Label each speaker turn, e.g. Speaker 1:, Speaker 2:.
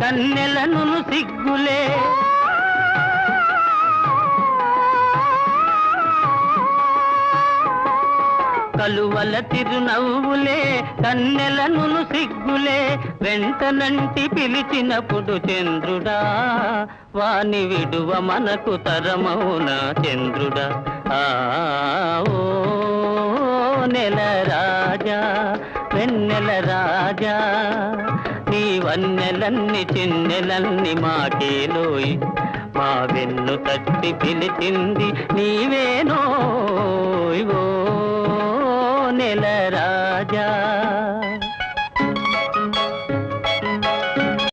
Speaker 1: కన్నెలను సిగ్గులే కలువల తిరునవ్వులే కన్నెలను సిగ్గులే వెంటనంటి పిలిచినప్పుడు చంద్రుడా వాని విడువ మనకు తరమౌనా చంద్రుడా ఓ నెల రాజా వెన్నెల రాజా నీ వన్నెలన్ని చిన్నెలన్ని మాకేలోయ్ మా వెన్ను తట్టి పిలిచింది నీవేనోయ్ నెల రాజా